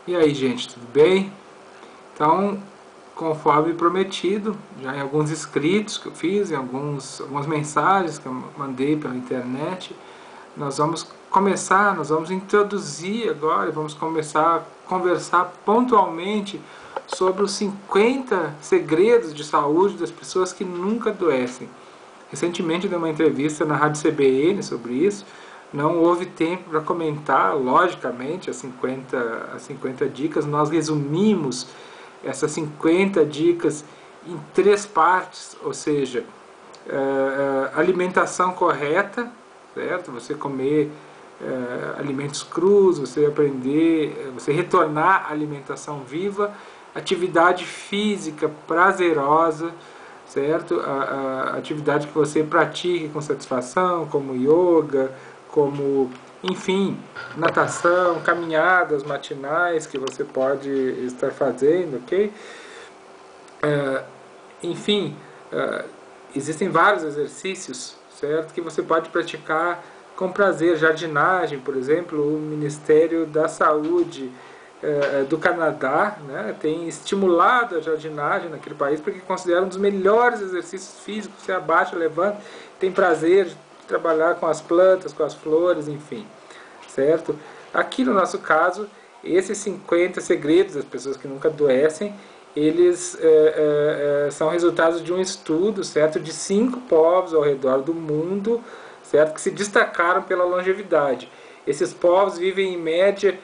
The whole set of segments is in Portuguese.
E aí, gente, tudo bem? Então, conforme prometido, já em alguns escritos que eu fiz, em algumas mensagens que eu mandei pela internet, nós vamos introduzir agora, vamos começar a conversar pontualmente sobre os 50 segredos de saúde das pessoas que nunca adoecem. Recentemente dei uma entrevista na Rádio CBN sobre isso. Não houve tempo para comentar, logicamente, as 50 dicas. Nós resumimos essas 50 dicas em três partes, ou seja, alimentação correta, certo? Você comer alimentos crus, você aprender, você retornar à alimentação viva, atividade física prazerosa, certo? A atividade que você pratique com satisfação, como yoga, como, enfim, natação, caminhadas matinais que você pode estar fazendo, ok? Enfim, existem vários exercícios, certo? Que você pode praticar com prazer. Jardinagem, por exemplo, o Ministério da Saúde do Canadá, né, tem estimulado a jardinagem naquele país porque considera um dos melhores exercícios físicos. Você abaixa, levanta, tem prazer de trabalhar com as plantas, com as flores, enfim, certo? Aqui no nosso caso, esses 50 segredos das pessoas que nunca adoecem, eles são resultados de um estudo, certo, de 5 povos ao redor do mundo, certo, que se destacaram pela longevidade. Esses povos vivem em média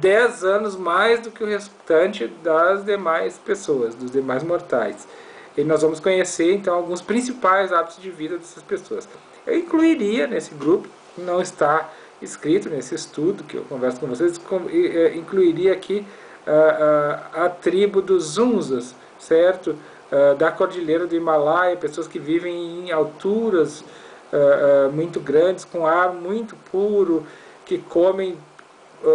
10 anos mais do que o restante das demais pessoas, dos demais mortais. E nós vamos conhecer então alguns principais hábitos de vida dessas pessoas. Eu incluiria nesse grupo, não está escrito nesse estudo que eu converso com vocês, incluiria aqui a tribo dos Zunzas, certo? Da Cordilheira do Himalaia, pessoas que vivem em alturas muito grandes, com ar muito puro, que comem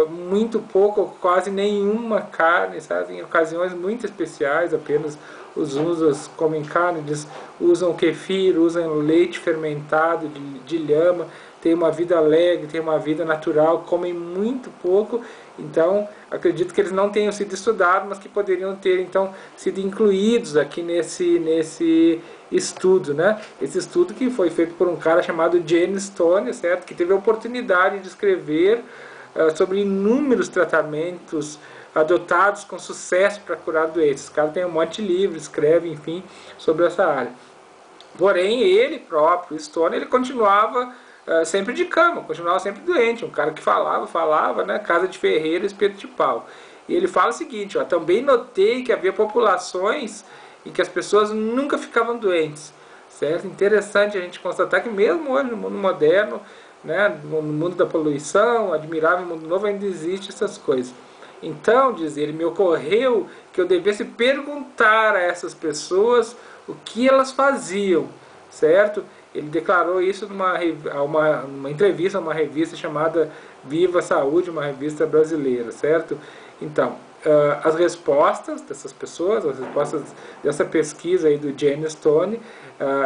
muito pouco ou quase nenhuma carne, sabe? Em ocasiões muito especiais, apenas os Zunzas comem carne, eles usam kefir, usam leite fermentado de lhama, têm uma vida alegre, têm uma vida natural, comem muito pouco. Então, acredito que eles não tenham sido estudados, mas que poderiam ter, então, sido incluídos aqui nesse estudo, né? Esse estudo que foi feito por um cara chamado James Stone, certo? Que teve a oportunidade de escrever sobre inúmeros tratamentos adotados com sucesso para curar doenças. O cara tem um monte de livro, escreve, enfim, sobre essa área. Porém, ele próprio, Stone, ele continuava sempre de cama, continuava sempre doente. Um cara que falava, né? Casa de ferreiro, espeto de pau. E ele fala o seguinte, ó, também notei que havia populações em que as pessoas nunca ficavam doentes. Certo? Interessante a gente constatar que mesmo hoje no mundo moderno, né, no mundo da poluição, admirável mundo novo, ainda existe essas coisas. Então, diz ele, me ocorreu que eu devesse perguntar a essas pessoas o que elas faziam, certo? Ele declarou isso numa uma entrevista a uma revista chamada Viva Saúde, uma revista brasileira, certo? Então, as respostas dessas pessoas, as respostas dessa pesquisa aí do James Stone,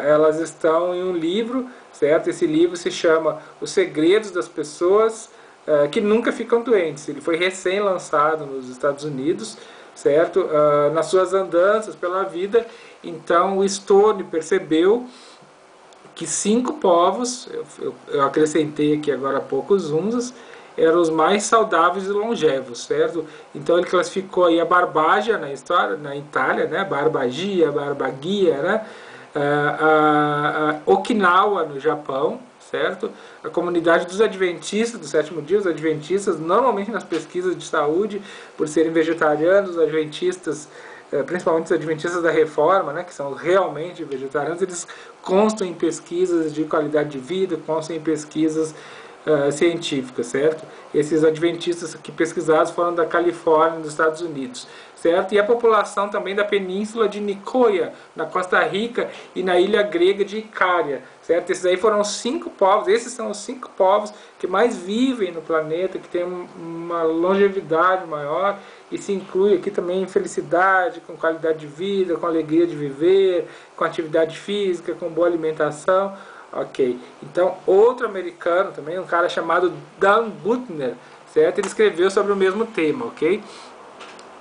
elas estão em um livro, certo? Esse livro se chama Os Segredos das Pessoas que Nunca Ficam Doentes. Ele foi recém-lançado nos Estados Unidos, certo? Nas suas andanças pela vida. Então, o Stone percebeu que 5 povos, eu acrescentei aqui agora há pouco os Zunzas, eram os mais saudáveis e longevos, certo? Então ele classificou aí a Barbagia na história, na Itália, né? Barbagia, Barbagia, né? A Okinawa no Japão, certo? A comunidade dos adventistas do sétimo dia, os adventistas, normalmente nas pesquisas de saúde, por serem vegetarianos, os adventistas, principalmente os adventistas da reforma, né, que são realmente vegetarianos, eles constam em pesquisas de qualidade de vida, constam em pesquisas científicas, certo? Esses adventistas que pesquisados foram da Califórnia, dos Estados Unidos, certo? E a população também da península de Nicoya, na Costa Rica e na ilha grega de Icária, certo? Esses aí foram 5 povos, esses são os 5 povos que mais vivem no planeta, que têm uma longevidade maior, e se inclui aqui também felicidade, com qualidade de vida, com alegria de viver, com atividade física, com boa alimentação. Ok, então outro americano também, um cara chamado Dan Buettner, certo? Ele escreveu sobre o mesmo tema, ok?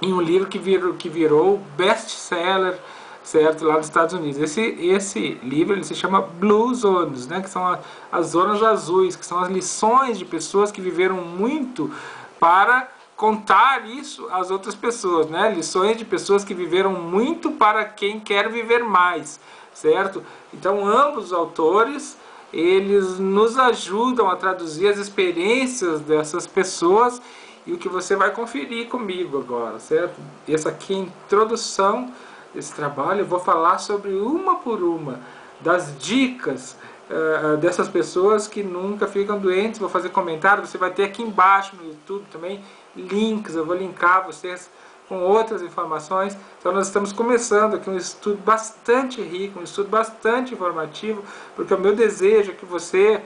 Em um livro que virou best-seller, certo, lá dos Estados Unidos. Esse livro ele se chama Blue Zones, né, que são as zonas azuis, que são as lições de pessoas que viveram muito para contar isso às outras pessoas, né? Lições de pessoas que viveram muito para quem quer viver mais, certo? Então ambos os autores eles nos ajudam a traduzir as experiências dessas pessoas e o que você vai conferir comigo agora, certo? Essa aqui é a introdução desse trabalho. Eu vou falar sobre uma por uma das dicas dessas pessoas que nunca ficam doentes. Vou fazer comentário, você vai ter aqui embaixo no YouTube também links, eu vou linkar vocês com outras informações. Então nós estamos começando aqui um estudo bastante rico, um estudo bastante informativo, porque o meu desejo é que você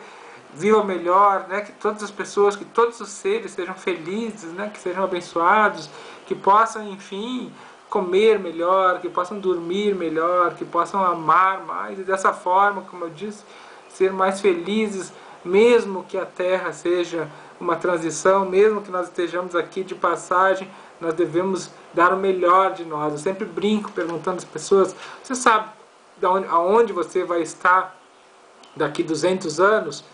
viva melhor, né? Que todas as pessoas, que todos os seres sejam felizes, né? Que sejam abençoados, que possam, enfim, comer melhor, que possam dormir melhor, que possam amar mais e dessa forma, como eu disse, ser mais felizes, mesmo que a Terra seja uma transição, mesmo que nós estejamos aqui de passagem, nós devemos dar o melhor de nós. Eu sempre brinco perguntando às pessoas, você sabe aonde você vai estar daqui 200 anos?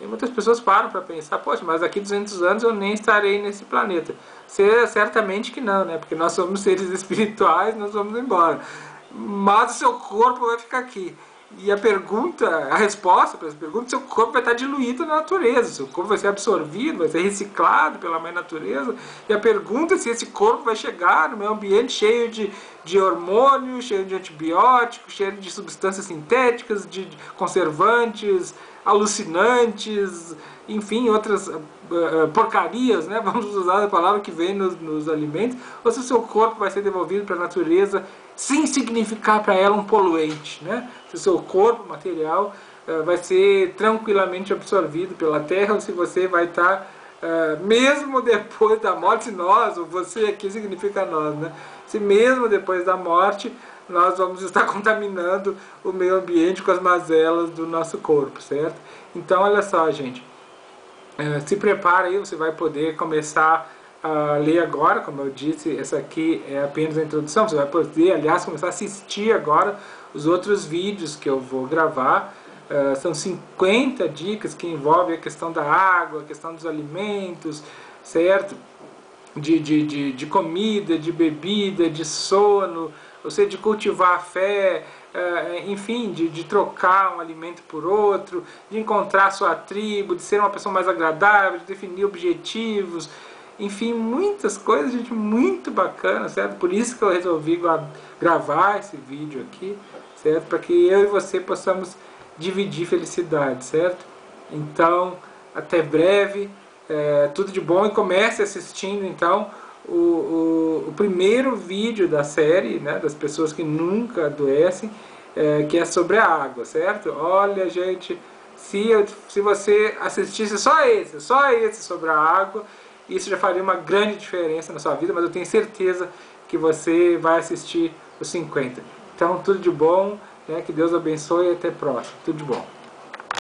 E muitas pessoas param para pensar, poxa, mas daqui 200 anos eu nem estarei nesse planeta. Certamente que não, né? Porque nós somos seres espirituais, nós vamos embora. Mas o seu corpo vai ficar aqui. E a resposta para essa pergunta, seu corpo vai estar diluído na natureza, seu corpo vai ser absorvido, vai ser reciclado pela mãe natureza. E a pergunta é se esse corpo vai chegar no meio ambiente cheio de hormônios, cheio de antibióticos, cheio de substâncias sintéticas, de conservantes, alucinantes, enfim, outras porcarias, né? Vamos usar a palavra que vem nos alimentos, ou se o seu corpo vai ser devolvido para a natureza sem significar para ela um poluente, né? Se o seu corpo material vai ser tranquilamente absorvido pela terra, ou se você vai estar, mesmo depois da morte, nós, ou você aqui significa nós, né? Se mesmo depois da morte nós vamos estar contaminando o meio ambiente com as mazelas do nosso corpo, certo? Então, olha só, gente, se prepara aí, você vai poder começar a ler agora, como eu disse, essa aqui é apenas a introdução, você vai poder, aliás, começar a assistir agora os outros vídeos que eu vou gravar. São 50 dicas que envolvem a questão da água, a questão dos alimentos, certo? De comida, de bebida, de sono, ou seja, de cultivar a fé, enfim, de trocar um alimento por outro, de encontrar sua tribo, de ser uma pessoa mais agradável, de definir objetivos, enfim, muitas coisas, gente, muito bacana, certo? Por isso que eu resolvi gravar esse vídeo aqui, certo? Para que eu e você possamos dividir felicidade, certo? Então, até breve, tudo de bom, e comece assistindo, então, o primeiro vídeo da série, né, das pessoas que nunca adoecem, que é sobre a água, certo? Olha, gente, se você assistisse só esse sobre a água, isso já faria uma grande diferença na sua vida, mas eu tenho certeza que você vai assistir os 50. Então, tudo de bom, né, que Deus abençoe e até a próxima. Tudo de bom.